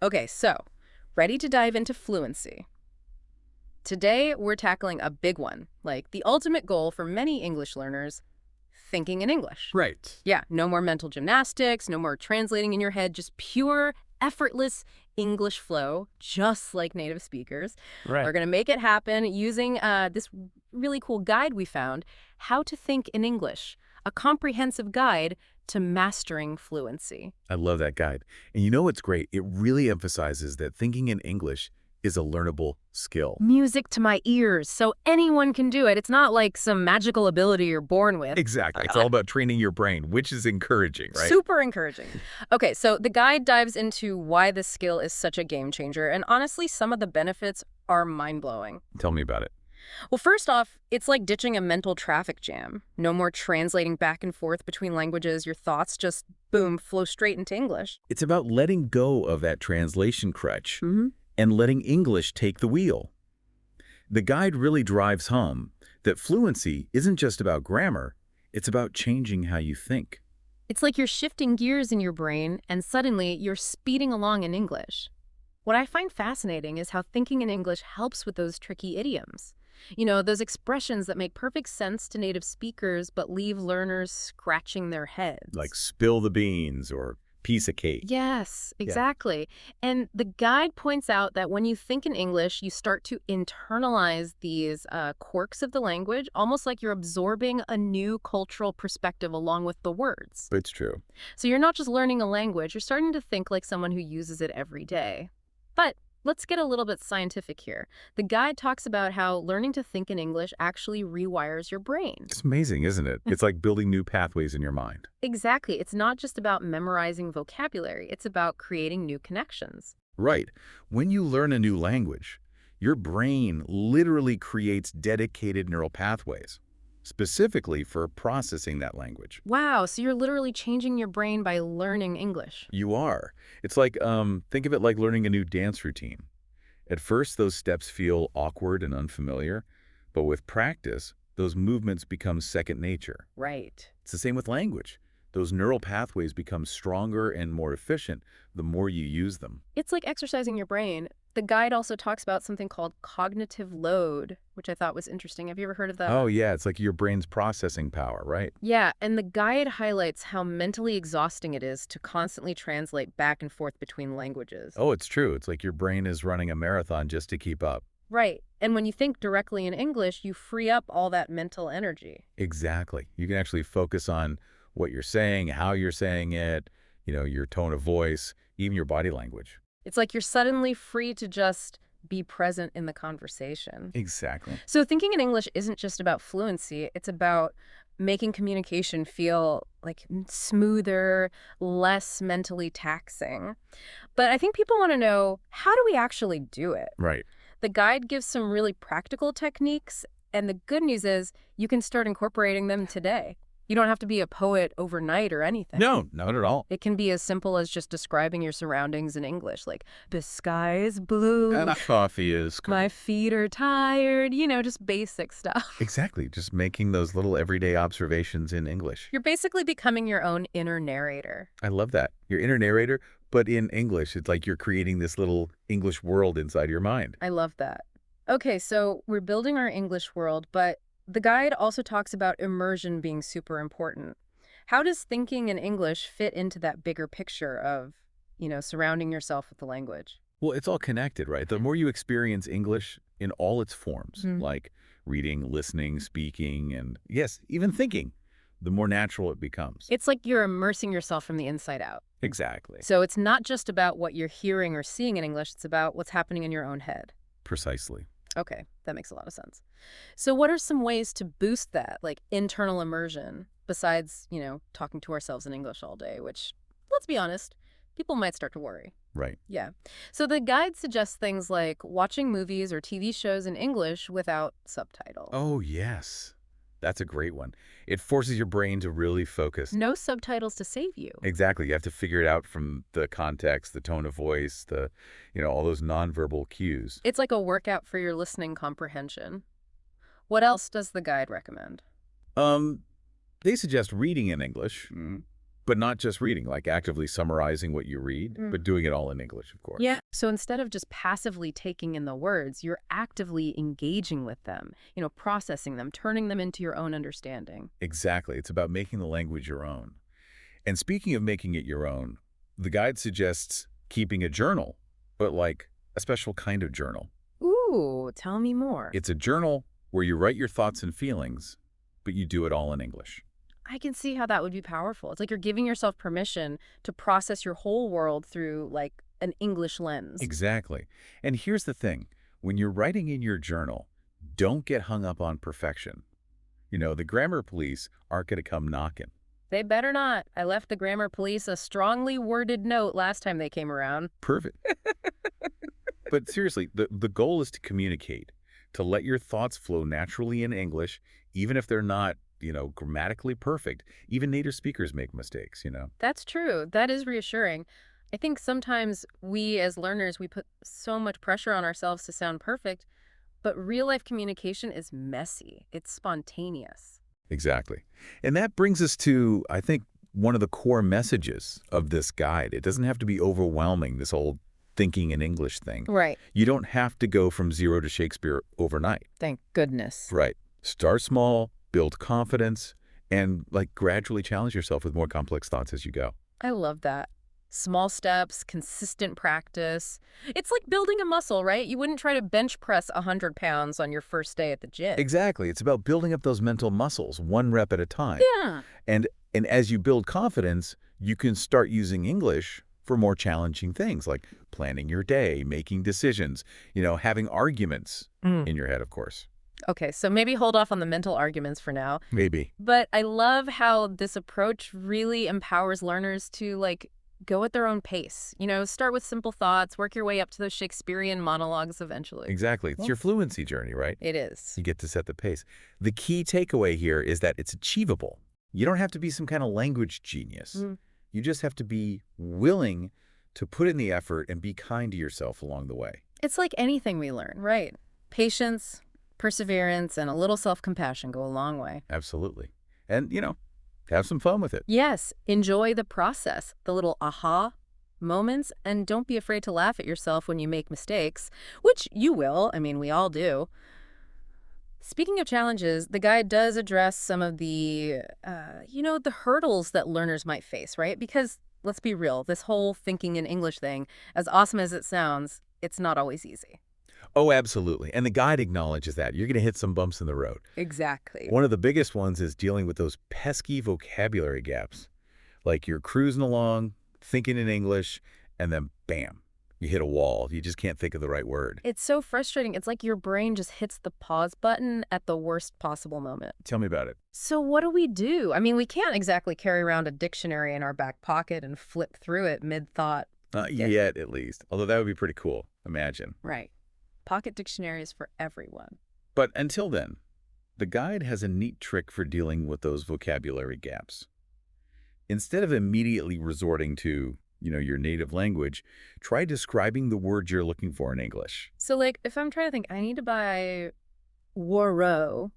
Okay, so ready to dive into fluency. Today, we're tackling a big one, like the ultimate goal for many English learners, thinking in English. Right. Yeah, no more mental gymnastics, no more translating in your head, just pure, effortless English flow, just like native speakers. We're Right. going to make it happen using this really cool guide we found, How to Think in English, a comprehensive guide to mastering fluency. I love that guide. And you know what's great? It really emphasizes that thinking in English is a learnable skill. Music to my ears, so anyone can do it. It's not like some magical ability you're born with. Exactly. It's all about training your brain, which is encouraging, right? Super encouraging. Okay, so the guide dives into why this skill is such a game changer, and honestly, some of the benefits are mind-blowing. Tell me about it. Well, first off, it's like ditching a mental traffic jam. No more translating back and forth between languages. Your thoughts just, boom, flow straight into English. It's about letting go of that translation crutch Mm-hmm. and letting English take the wheel. The guide really drives home that fluency isn't just about grammar, it's about changing how you think. It's like you're shifting gears in your brain, and suddenly you're speeding along in English. What I find fascinating is how thinking in English helps with those tricky idioms. You know, those expressions that make perfect sense to native speakers but leave learners scratching their heads. Like spill the beans or piece of cake. Yes, Yeah. exactly. And the guide points out that when you think in English, you start to internalize these quirks of the language, almost like you're absorbing a new cultural perspective along with the words. It's true. So you're not just learning a language, you're starting to think like someone who uses it every day. But let's get a little bit scientific here. The guide talks about how learning to think in English actually rewires your brain. It's amazing, isn't it? It's like building new pathways in your mind. Exactly. It's not just about memorizing vocabulary, it's about creating new connections. Right. When you learn a new language, your brain literally creates dedicated neural pathways, specifically for processing that language. Wow, so you're literally changing your brain by learning English. You are. It's like, think of it like learning a new dance routine. At first, those steps feel awkward and unfamiliar, but with practice, those movements become second nature. Right. It's the same with language. Those neural pathways become stronger and more efficient the more you use them. It's like exercising your brain. The guide also talks about something called cognitive load, which I thought was interesting. Have you ever heard of that? Oh, yeah, it's like your brain's processing power, right? Yeah, and the guide highlights how mentally exhausting it is to constantly translate back and forth between languages. Oh, it's true. It's like your brain is running a marathon just to keep up. Right. And when you think directly in English, you free up all that mental energy. Exactly. You can actually focus on what you're saying, how you're saying it, your tone of voice, even your body language. It's like you're suddenly free to just be present in the conversation. Exactly. So thinking in English isn't just about fluency, it's about making communication feel like smoother, less mentally taxing. But I think people want to know, how do we actually do it? Right. The guide gives some really practical techniques, and the good news is you can start incorporating them today. You don't have to be a poet overnight or anything. No, not at all. It can be as simple as just describing your surroundings in English, like, the sky is blue, And a coffee is... my feet are tired, just basic stuff. Exactly. Just making those little everyday observations in English. You're basically becoming your own inner narrator. I love that. Your inner narrator, but in English. It's like you're creating this little English world inside your mind. I love that. Okay, so we're building our English world, but the guide also talks about immersion being super important. How does thinking in English fit into that bigger picture of, surrounding yourself with the language? Well, it's all connected, right? The more you experience English in all its forms, Mhm. like reading, listening, speaking, and yes, even thinking, the more natural it becomes. It's like you're immersing yourself from the inside out. Exactly. So it's not just about what you're hearing or seeing in English, it's about what's happening in your own head. Precisely. Okay, that makes a lot of sense. So what are some ways to boost that, like internal immersion, besides, talking to ourselves in English all day, which, let's be honest, people might start to worry. Right. Yeah. So the guide suggests things like watching movies or TV shows in English without subtitles. Oh, yes. That's a great one. It forces your brain to really focus. No subtitles to save you. Exactly. You have to figure it out from the context, the tone of voice, all those nonverbal cues. It's like a workout for your listening comprehension. What else does the guide recommend? They suggest reading in English, But not just reading, like actively summarizing what you read, Mm. but doing it all in English, of course. Yeah. So instead of just passively taking in the words, you're actively engaging with them, processing them, turning them into your own understanding. Exactly. It's about making the language your own. And speaking of making it your own, the guide suggests keeping a journal, but like a special kind of journal. Ooh, tell me more. It's a journal where you write your thoughts and feelings, but you do it all in English. I can see how that would be powerful. It's like you're giving yourself permission to process your whole world through like an English lens. Exactly. And here's the thing. When you're writing in your journal, don't get hung up on perfection. The grammar police aren't going to come knocking. They better not. I left the grammar police a strongly worded note last time they came around. Perfect. But seriously, the goal is to communicate, to let your thoughts flow naturally in English, even if they're not, grammatically perfect. Even native speakers make mistakes. That's true. That is reassuring. I think sometimes we as learners, we put so much pressure on ourselves to sound perfect, but real life communication is messy. It's spontaneous. Exactly. And that brings us to, I think, one of the core messages of this guide. It doesn't have to be overwhelming, this whole thinking in English thing. Right. You don't have to go from zero to Shakespeare overnight. Thank goodness. Right. Start small, build confidence, and gradually challenge yourself with more complex thoughts as you go. I love that. Small steps, consistent practice. It's like building a muscle, right? You wouldn't try to bench press 100 pounds on your first day at the gym. Exactly. It's about building up those mental muscles, one rep at a time. Yeah. And as you build confidence, you can start using English for more challenging things like planning your day, making decisions, having arguments in your head, of course. Okay, so maybe hold off on the mental arguments for now. Maybe. But I love how this approach really empowers learners to go at their own pace. Start with simple thoughts, work your way up to those Shakespearean monologues eventually. Exactly. It's your fluency journey, right? It is. You get to set the pace. The key takeaway here is that it's achievable. You don't have to be some kind of language genius. You just have to be willing to put in the effort and be kind to yourself along the way. It's like anything we learn, right? Patience, perseverance, and a little self-compassion go a long way. Absolutely. And, have some fun with it. Yes, enjoy the process, the little aha moments, and don't be afraid to laugh at yourself when you make mistakes, which you will. I mean, we all do. Speaking of challenges, the guide does address some of the hurdles that learners might face, right? Because let's be real, this whole thinking in English thing, as awesome as it sounds, it's not always easy. Oh, absolutely. And the guide acknowledges that. You're going to hit some bumps in the road. Exactly. One of the biggest ones is dealing with those pesky vocabulary gaps. Like you're cruising along, thinking in English, and then bam, you hit a wall. You just can't think of the right word. It's so frustrating. It's like your brain just hits the pause button at the worst possible moment. Tell me about it. So what do we do? I mean, we can't exactly carry around a dictionary in our back pocket and flip through it mid-thought. Yet, at least. Although that would be pretty cool. Imagine. Right. Pocket dictionaries for everyone. But until then, the guide has a neat trick for dealing with those vocabulary gaps. Instead of immediately resorting to, your native language, try describing the word you're looking for in English. So, if I'm trying to think, I need to buy waro,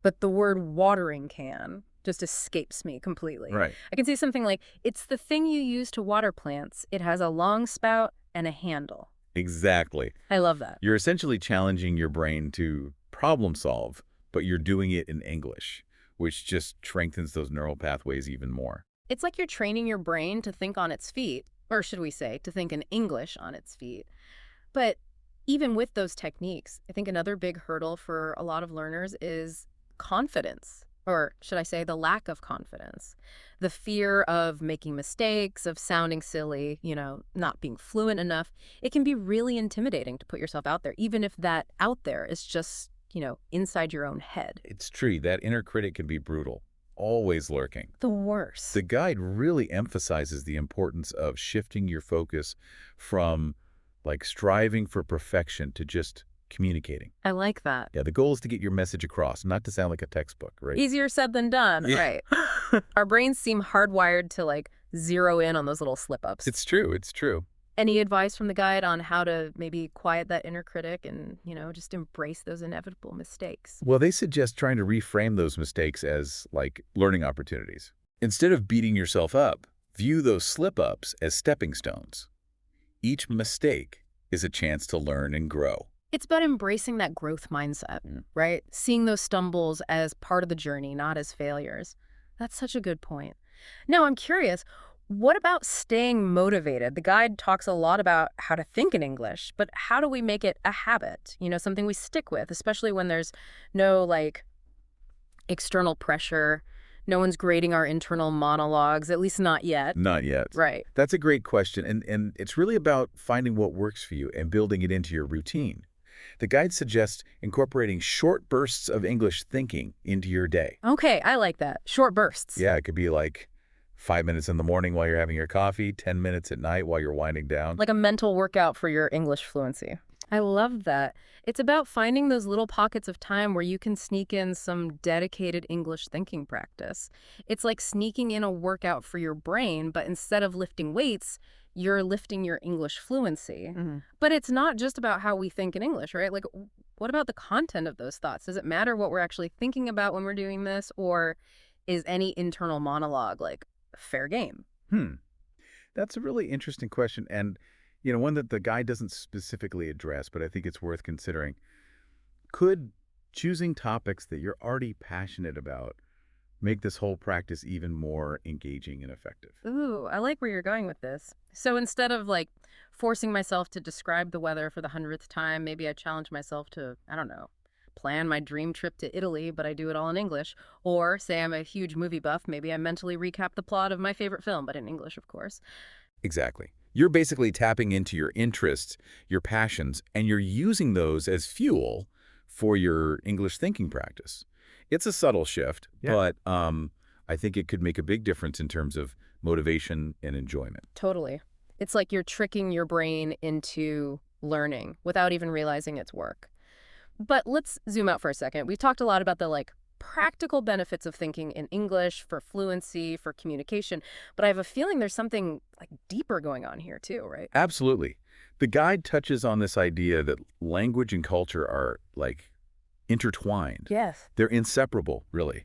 but the word watering can just escapes me completely. Right. I can see something like, it's the thing you use to water plants. It has a long spout and a handle. Exactly. I love that. You're essentially challenging your brain to problem solve, but you're doing it in English, which just strengthens those neural pathways even more. It's like you're training your brain to think on its feet, or should we say, to think in English on its feet. But even with those techniques, I think another big hurdle for a lot of learners is confidence, or should I say the lack of confidence. The fear of making mistakes, of sounding silly, not being fluent enough. It can be really intimidating to put yourself out there, even if that out there is just, inside your own head. It's true. That inner critic can be brutal, always lurking. The worst. The guide really emphasizes the importance of shifting your focus from striving for perfection to just communicating. I like that. Yeah, the goal is to get your message across, not to sound like a textbook, right? Easier said than done, Yeah. right? Our brains seem hardwired to zero in on those little slip-ups. It's true. It's true. Any advice from the guide on how to maybe quiet that inner critic and, just embrace those inevitable mistakes? Well, they suggest trying to reframe those mistakes as learning opportunities. Instead of beating yourself up, View those slip-ups as stepping stones. Each mistake is a chance to learn and grow. It's about embracing that growth mindset, right? Seeing those stumbles as part of the journey, not as failures. That's such a good point. Now, I'm curious, what about staying motivated? The guide talks a lot about how to think in English, but how do we make it a habit? Something we stick with, especially when there's no, external pressure. No one's grading our internal monologues, at least not yet. Not yet. Right. That's a great question, and it's really about finding what works for you and building it into your routine. The guide suggests incorporating short bursts of English thinking into your day. Okay, I like that. Short bursts. Yeah, it could be like 5 minutes in the morning while you're having your coffee, 10 minutes at night while you're winding down. Like a mental workout for your English fluency. I love that. It's about finding those little pockets of time where you can sneak in some dedicated English thinking practice. It's like sneaking in a workout for your brain, but instead of lifting weights, you're lifting your English fluency. But it's not just about how we think in English, right? Like, what about the content of those thoughts? Does it matter what we're actually thinking about when we're doing this, or is any internal monologue fair game? That's a really interesting question, and one that the guide doesn't specifically address, but I think it's worth considering. Could choosing topics that you're already passionate about make this whole practice even more engaging and effective? Ooh, I like where you're going with this. So instead of forcing myself to describe the weather for the 100th time, maybe I challenge myself to, I don't know, plan my dream trip to Italy, but I do it all in English. Or say I'm a huge movie buff, maybe I mentally recap the plot of my favorite film, but in English, of course. Exactly. You're basically tapping into your interests, your passions, and you're using those as fuel for your English thinking practice. It's a subtle shift, but I think it could make a big difference in terms of motivation and enjoyment. Totally. It's like you're tricking your brain into learning without even realizing it's work. But let's zoom out for a second. We've talked a lot about the practical benefits of thinking in English for fluency, for communication, but I have a feeling there's something deeper going on here too, right? Absolutely. The guide touches on this idea that language and culture are intertwined. Yes. They're inseparable, really.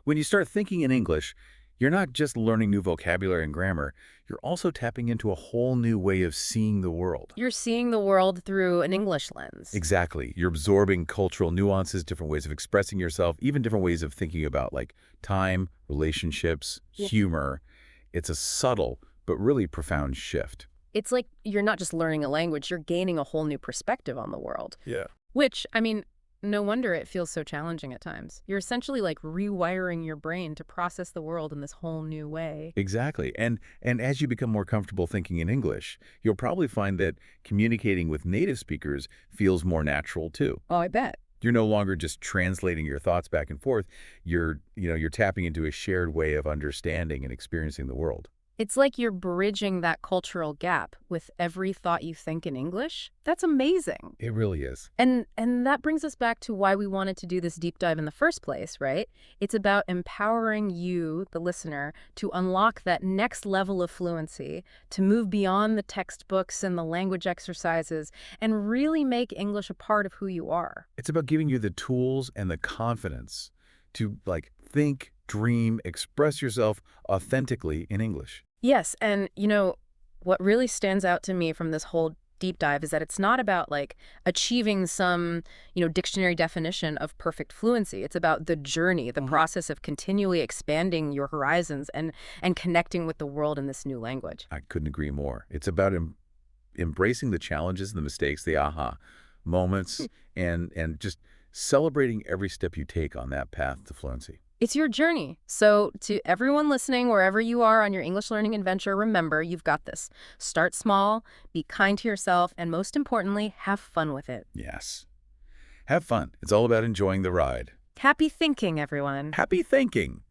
When you start thinking in English, you're not just learning new vocabulary and grammar, you're also tapping into a whole new way of seeing the world. You're seeing the world through an English lens. Exactly. You're absorbing cultural nuances, different ways of expressing yourself, even different ways of thinking about time, relationships, humor. It's a subtle but really profound shift. It's like you're not just learning a language, you're gaining a whole new perspective on the world. Yeah. Which, no wonder it feels so challenging at times. You're essentially rewiring your brain to process the world in this whole new way. Exactly. And as you become more comfortable thinking in English, you'll probably find that communicating with native speakers feels more natural too. Oh, I bet. You're no longer just translating your thoughts back and forth. You're tapping into a shared way of understanding and experiencing the world. It's like you're bridging that cultural gap with every thought you think in English. That's amazing. It really is. And that brings us back to why we wanted to do this deep dive in the first place, right? It's about empowering you, the listener, to unlock that next level of fluency, to move beyond the textbooks and the language exercises, and really make English a part of who you are. It's about giving you the tools and the confidence to think, dream, express yourself authentically in English. Yes, and what really stands out to me from this whole deep dive is that it's not about achieving some, dictionary definition of perfect fluency. It's about the journey, the process of continually expanding your horizons and connecting with the world in this new language. I couldn't agree more. It's about embracing the challenges, the mistakes, the aha moments, and just celebrating every step you take on that path to fluency. It's your journey. So to everyone listening, wherever you are on your English learning adventure, remember, you've got this. Start small, be kind to yourself, and most importantly, have fun with it. Yes. Have fun. It's all about enjoying the ride. Happy thinking, everyone. Happy thinking.